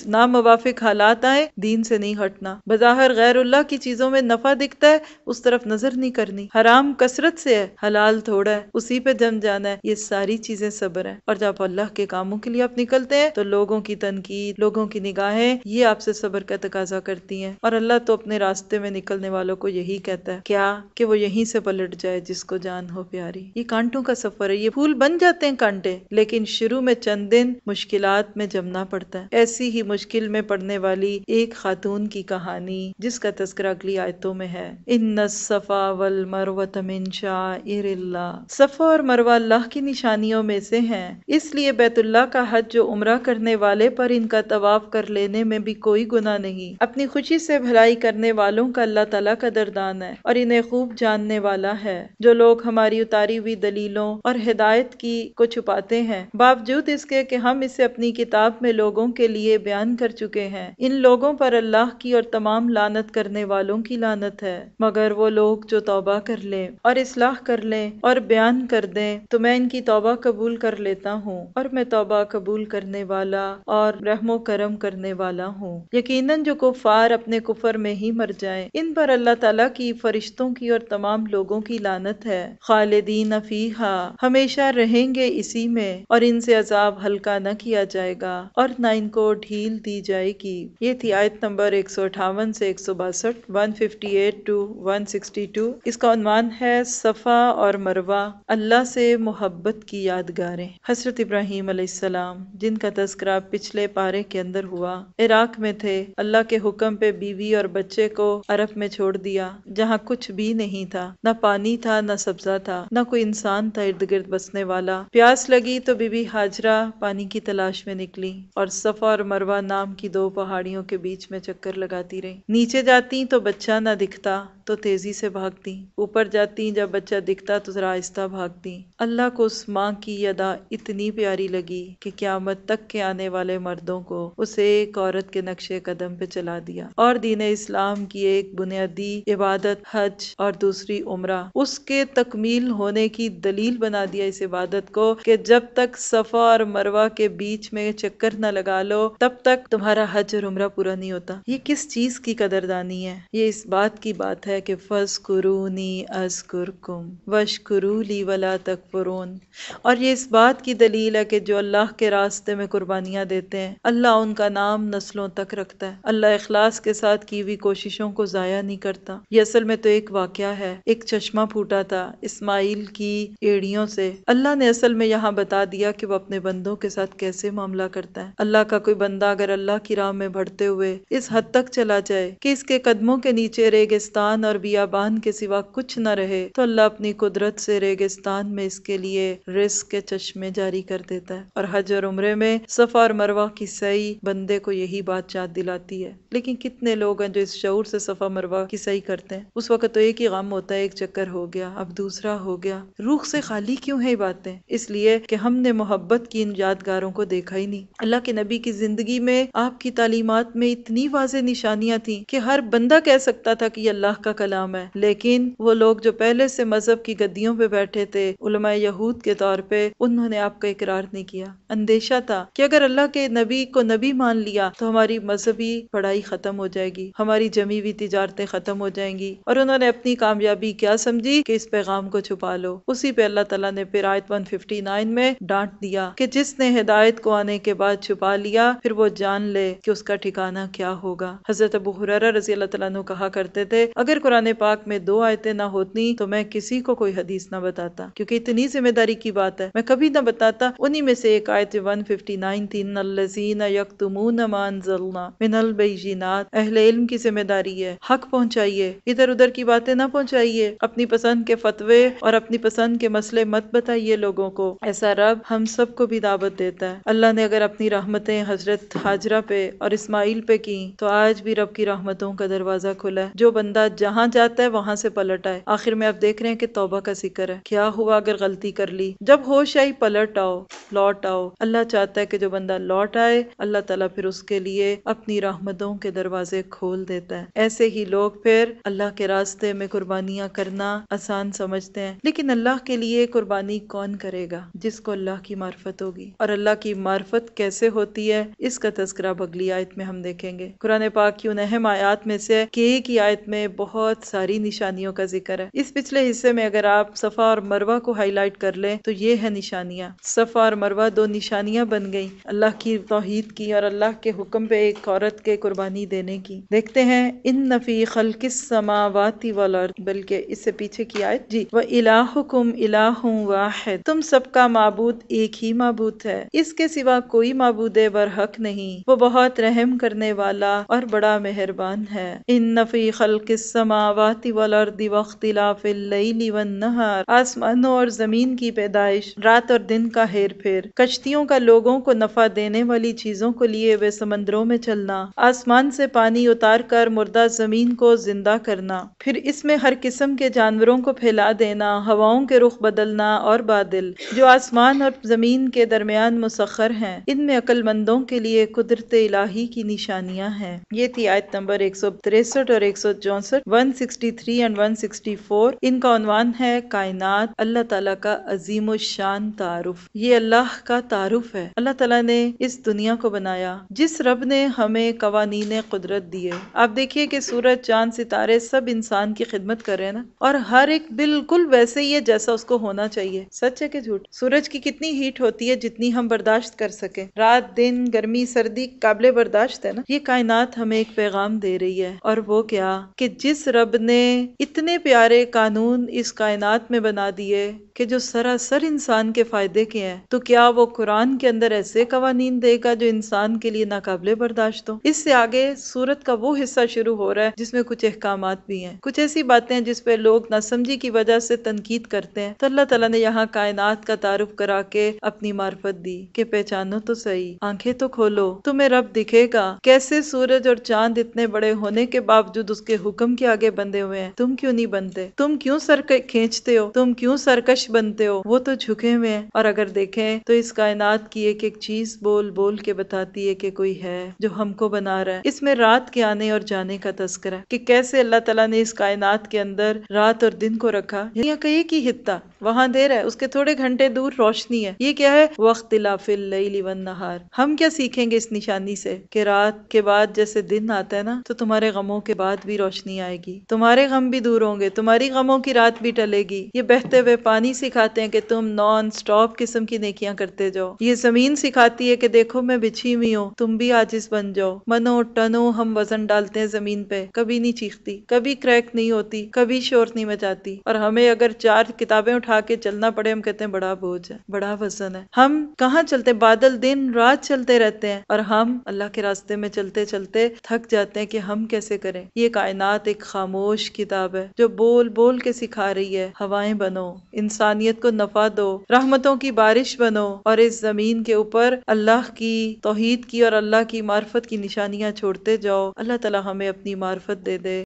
ناموافق حالات آئے، دین سے نہیں ہٹنا. بظاہر غیر اللہ کی چیزوں میں نفع دکھتا ہے، اس طرف نظر نہیں کرنی. حرام کثرت سے ہے، حلال تھوڑا ہے، اسی پہ جم جانا ہے. یہ ساری چیزیں صبر ہیں. اور جب اللہ کے کاموں کے لیے آپ نکلتے ہیں تو لوگوں کی تنقید، لوگوں کی نگاہیں، یہ آپ سے صبر کا تقاضا کرتی ہیں. اور اللہ تو اپنے راستے میں نکلنے والوں کو یہی کہتا ہے کیا کہ وہ یہیں سے پلٹ جائے جس کو جان ہو پیاری. یہ کانٹوں کا سفر ہے. یہ پھول بن جاتے ہیں کانٹے، لیکن شروع میں چند دن مشکلات میں جمنا پڑتا ہے. ایسی ہی مشکل میں پڑنے والی ایک خاتون کی کہانی جس کا تذکرہ اگلی آیتوں میں ہے. ان الصفا والمروۃ من شعائر اللہ. صفا اور مروہ اللہ کی نشانیوں میں سے ہیں، اس لیے بیت اللہ کا حج جو عمرہ کرنے والے پر ان کا طواف کر لینے میں بھی کوئی گناہ نہیں. اپنی خوشی سے بھلائی کرنے والوں کا اللہ تعالیٰ قدردان ہے اور انہیں خوب جاننے والا ہے. جو لوگ ہماری اتاری ہوئی دلیلوں اور ہدایت کی کو چھپاتے ہیں باوجود اس کے کہ ہم اسے اپنی کتاب میں لوگوں کے لیے بیان کر چکے ہیں، ان لوگوں پر اللہ کی اور تمام لعنت کرنے والوں کی لعنت ہے. مگر وہ لوگ جو توبہ کر لیں اور اصلاح کر لیں اور بیان کر دیں تو میں ان کی توبہ قبول کر لیتا ہوں، اور میں توبہ قبول کرنے والا اور رحم و کرم کرنے والا ہوں. یقیناً جو کفار اپنے کفر میں ہی مر جائیں ان پر اللہ تعالیٰ کی، فرشتوں کی اور تمام لوگوں کی لعنت ہے. خالدین فیہا، ہمیشہ رہیں گے اسی میں، اور ان سے عذاب ہلکا نہ کیا جائے گا اور نہ ان کو ڈھیل دی جائے گی. یہ تھی آیت نمبر 158 سے 162، 158 to 162. اس کا عنوان ہے صفا اور مروہ، اللہ سے محبت کی یادگاریں. حضرت ابراہیم علیہ السلام جن کا تذکرہ پچھلے پارے کے اندر ہوا، عراق میں تھے. اللہ کے حکم پہ بیوی اور بچے کو عرب میں چھوڑ دیا جہاں کچھ بھی نہیں تھا، نہ پانی تھا، نہ سبزہ تھا، نہ کوئی انسان تھا ارد گرد بسنے والا. پیاس لگی تو بی بی ہاجرہ پانی کی تلاش میں نکلی اور صفا اور مروہ نام کی دو پہاڑیوں کے بیچ میں چکر لگاتی رہی. نیچے جاتی تو بچہ نہ دکھتا تو تیزی سے بھاگتی، اوپر جاتی جب بچہ دکھتا تو ذرا آہستہ بھاگتی. اللہ کو اس ماں کی ادا اتنی پیاری لگی کہ قیامت تک کے آنے والے مردوں کو اس ایک عورت کے نقش قدم پہ چلا دیا، اور دین اسلام کی ایک بنیادی عبادت حج اور دوسری عمرہ اس کے تکمیل ہونے کی دلیل بنا دیا اس عبادت کو کہ جب تک صفا اور مروہ کے بیچ میں چکر نہ لگا لو تب تک تمہارا حج اور عمرہ پورا نہیں ہوتا. یہ کس چیز کی قدردانی ہے؟ یہ اس بات کی بات ہے کہ فَاذْكُرُونِي أَذْكُرْكُمْ وَاشْكُرُوا لِي وَلَا تَكْفُرُونَ. اور یہ اس بات کی دلیل ہے کہ جو اللہ کے راستے میں قربانیاں دیتے ہیں اللہ ان کا نام نسلوں تک رکھتا ہے. اللہ اخلاص کے ساتھ کی ہوئی کوششوں کو ضائع نہیں کرتا. یہ اصل میں تو ایک واقعہ ہے. ایک چشمہ پھوٹا تھا اسماعیل کی ایڑیوں سے. اللہ نے اصل میں یہاں بتا دیا کہ وہ اپنے بندوں کے ساتھ کیسے معاملہ کرتا ہے. اللہ کا کوئی بندہ اگر اللہ کی راہ میں بڑھتے ہوئے اس حد تک چلا جائے کہ اس کے قدموں کے نیچے ریگستان اور بیابان کے سوا کچھ نہ رہے تو اللہ اپنی قدرت سے ریگستان میں اس کے لیے رزق کے چشمے جاری کر دیتا ہے. اور حج اور عمرے میں صفا اور مروہ کی سعی بندے کو یہی بات یاد دلاتی ہے. لیکن کتنے لوگ ہیں جو اس شعور سے صفا مروہ کی سعی کرتے ہیں؟ اس وقت تو ایک ہی غم ہوتا ہے، ایک چکر ہو گیا اب دوسرا ہو گیا. روح سے خالی کیوں ہے یہ باتیں؟ اس لیے کہ ہم نے محبت کی ان یادگاروں کو دیکھا ہی نہیں. اللہ کے نبی کی زندگی میں آپ کی تعلیمات میں اتنی واضح نشانیاں تھیں کہ ہر بندہ کہہ سکتا تھا کہ یہ اللہ کا کلام ہے، لیکن وہ لوگ جو پہلے سے مذہب کی گدیوں پہ بیٹھے تھے، علماء یہود کے طور پہ، انہوں نے آپ کا اقرار نہیں کیا۔ اندیشہ تھا کہ اگر اللہ کے نبی کو نبی مان لیا تو ہماری مذہبی پڑھائی ختم ہو جائے گی، ہماری جمی ہوئی تجارتیں ختم ہو جائیں گی، اور انہوں نے اپنی کامیابی کیا سمجھی کہ اس پیغام کو چھپا لو۔ اسی پہ اللہ تعالیٰ نے پھر آیت 159 میں ڈانٹ دیا کہ جس نے ہدایت کو آنے کے بعد چھپا لیا، پھر وہ جان لے کہ اس کا ٹھکانہ کیا ہوگا۔ حضرت ابو ہریرہ رضی اللہ تعالیٰ عنہ کہا کرتے تھے، اگر قرآن پاک میں 2 آیتیں نہ ہوتی تو میں کسی کو کوئی حدیث نہ بتاتا، کیونکہ اتنی ذمہ داری کی بات ہے، میں کبھی نہ بتاتا۔ انہی میں سے ایک آیت 159 تھی، ان الذین یکتمون ما انزلنا من البینات۔ اہل علم کی ذمہ داری ہے، حق پہنچائیے، ادھر ادھر کی باتیں نہ پہنچائیے، اپنی پسند کے فتوے اور اپنی پسند کے مسئلے مت بتائیے لوگوں کو۔ ایسا رب ہم سب کو بھی دعوت دیتا ہے۔ اللہ نے اگر اپنی رحمتیں حضرت ہاجرہ پہ اور اسماعیل پہ کی تو آج بھی رب کی رحمتوں کا دروازہ کھلا ہے، جو بندہ جہاں جاتا ہے وہاں سے پلٹ آئے۔ آخر میں آپ دیکھ رہے ہیں کہ توبہ کا ذکر ہے، کیا ہوا اگر غلطی کر لی، جب ہوش آئی پلٹ آؤ، لوٹ آؤ۔ اللہ چاہتا ہے کہ جو بندہ لوٹ آئے، اللہ تعالیٰ پھر اس کے لیے اپنی رحمتوں کے دروازے کھول دیتا ہے۔ ایسے ہی لوگ پھر اللہ کے راستے میں قربانیاں کرنا آسان سمجھتے ہیں، لیکن اللہ کے لیے قربانی کون کرے گا؟ جس کو اللہ کی معرفت ہوگی۔ اور اللہ کی معرفت کیسے ہوتی ہے، اس کا تذکرہ اب اگلی آیت میں ہم دیکھیں گے۔ قرآن پاک کی ان اہم آیات میں سے کہ ایک ہی آیت میں بہت ساری نشانیوں کا ذکر ہے۔ اس پچھلے حصے میں اگر آپ صفا اور مروہ کو ہائی لائٹ کر لیں تو یہ ہے نشانیاں۔ صفا اور مروہ 2 نشانیاں بن گئیں، اللہ کی توحید کی اور اللہ کے حکم پہ ایک عورت کے قربانی دینے کی۔ دیکھتے ہیں ان فی خلق السماوات والارض، بلکہ اس سے پیچھے کی آیت جی، وَإِلَٰهُكُمْ إِلَٰهٌ وَاحِدٌ، تم سب کا معبود ایک ہی معبود ہے، اس کے سوا کوئی معبود برحق نہیں، وہ بہت رحم کرنے والا اور بڑا مہربان ہے۔ ان فی خلق السماوات والارض واختلاف اللیل والنہار، آسمانوں اور زمین کی پیدائش، رات اور دن کا ہیر پھیر، کشتیوں کا لوگوں کو نفع دینے والی چیزوں کو لیے ہوئے سمندروں میں چلنا، آسمان سے پانی اتار کر مردہ زمین کو زندہ کرنا، پھر اس میں ہر قسم کے جانوروں کو پھیلا دینا، ہواؤں کے رخ بدلنا اور بادل جو آسمان اور زمین کے درمیان مسخر ہیں، ان میں عقل مندوں کے لیے قدرت الہی کی نشانیاں ہیں۔ یہ تھی آیت نمبر 163 اور 164، 163 اور 164۔ ان کا عنوان ہے کائنات، اللہ تعالیٰ کا عظیم الشان تعارف۔ یہ اللہ کا تعارف ہے۔ اللہ تعالیٰ نے اس دنیا کو بنایا، جس رب نے ہمیں قوانین قدرت دیے۔ آپ دیکھیے کہ سورج، چاند، ستارے سب انسان کی خدمت کر رہے ہیں نا، اور ہر ایک بالکل ویسے ہی ہے جیسا اس کو ہونا چاہیے۔ سچ ہے کہ جھوٹ؟ سورج کی کتنی ہیٹ ہوتی ہے جتنی ہم برداشت کر سکیں، رات دن، گرمی سردی قابل برداشت ہے نا۔ یہ کائنات ہمیں ایک پیغام دے رہی ہے، اور وہ کیا کہ جس رب نے اتنے پیارے قانون اس کائنات میں بنا دیے کہ جو سراسر انسان کے فائدے کے ہیں، تو کیا وہ قرآن کے اندر ایسے قوانین دے گا جو انسان کے لیے ناقابل برداشت ہو؟ اس سے آگے سورت کا وہ حصہ شروع ہو رہا ہے جس میں کچھ احکامات بھی ہیں، کچھ ایسی باتیں ہیں جس پہ لوگ ناسمجھی کی وجہ سے تنقید کرتے ہیں۔ تو اللہ تعالیٰ نے یہاں کائنات کا تعارف کرا کے اپنی معرفت دی کہ پہچانو تو صحیح، آنکھیں تو کھولو، تمہیں رب دکھے گا۔ کیسے سورج اور چاند اتنے بڑے ہونے کے باوجود اس کے حکم کے آگے بندھے ہوئے ہیں، تم کیوں نہیں بنتے؟ تم کیوں سر کھینچتے ہو؟ تم کیوں سرکش بنتے ہو؟ وہ تو جھکے ہوئے ہیں۔ اور اگر دیکھیں تو اس کائنات کی ایک ایک چیز بول بول کے بتاتی ہے کہ کوئی ہے جو ہم کو بنا رہا ہے۔ اس میں رات کے آنے اور جانے کا تذکرہ کہ کیسے اللہ تعالیٰ نے اس کائنات کے اندر رات اور دن کو رکھا۔ یہاں کا ایک ہی خطہ، وہاں دیر ہے، اس کے تھوڑے گھنٹے دور روشنی ہے۔ یہ کیا ہے؟ واختلاف اللیل والنہار۔ ہم کیا سیکھیں گے اس نشانی سے کہ رات کے بعد جیسے دن آتا ہے نا، تو تمہارے غموں کے بعد بھی روشنی آئے گی، تمہارے غم بھی دور ہوں گے، تمہاری غموں کی رات بھی ٹلے گی۔ یہ بہتے ہوئے پانی سکھاتے ہیں کہ تم نان سٹاپ قسم کی نیکیاں کرتے جاؤ۔ یہ زمین سکھاتی ہے کہ دیکھو میں بچھی ہوئی ہوں، تم بھی عاجز بن جاؤ۔ منو ٹنو ہم وزن ڈالتے ہیں زمین پہ، کبھی نہیں چیختی، کبھی کریک نہیں ہوتی، کبھی شور نہیں مچاتی۔ اور ہمیں اگر 4 کتابیں اٹھا کے چلنا پڑے، ہم کہتے ہیں بڑا بوجھ ہے، بڑا وزن ہے۔ ہم کہاں چلتے؟ بادل دن رات چلتے رہتے ہیں، اور ہم اللہ کے راستے میں چلتے چلتے تھک جاتے ہیں کہ ہم کیسے کریں۔ یہ کائنات ایک خاموش کتاب ہے جو بول بول کے سکھا رہی ہے، ہوائیں بنو، انسانیت کو نفع دو، رحمتوں کی بارش بنو، اور اس زمین کے اوپر اللہ کی توحید کی اور اللہ کی معرفت کی نشانیاں چھوڑتے جاؤ۔ اللہ تعالی ہمیں اپنی معرفت دے دے۔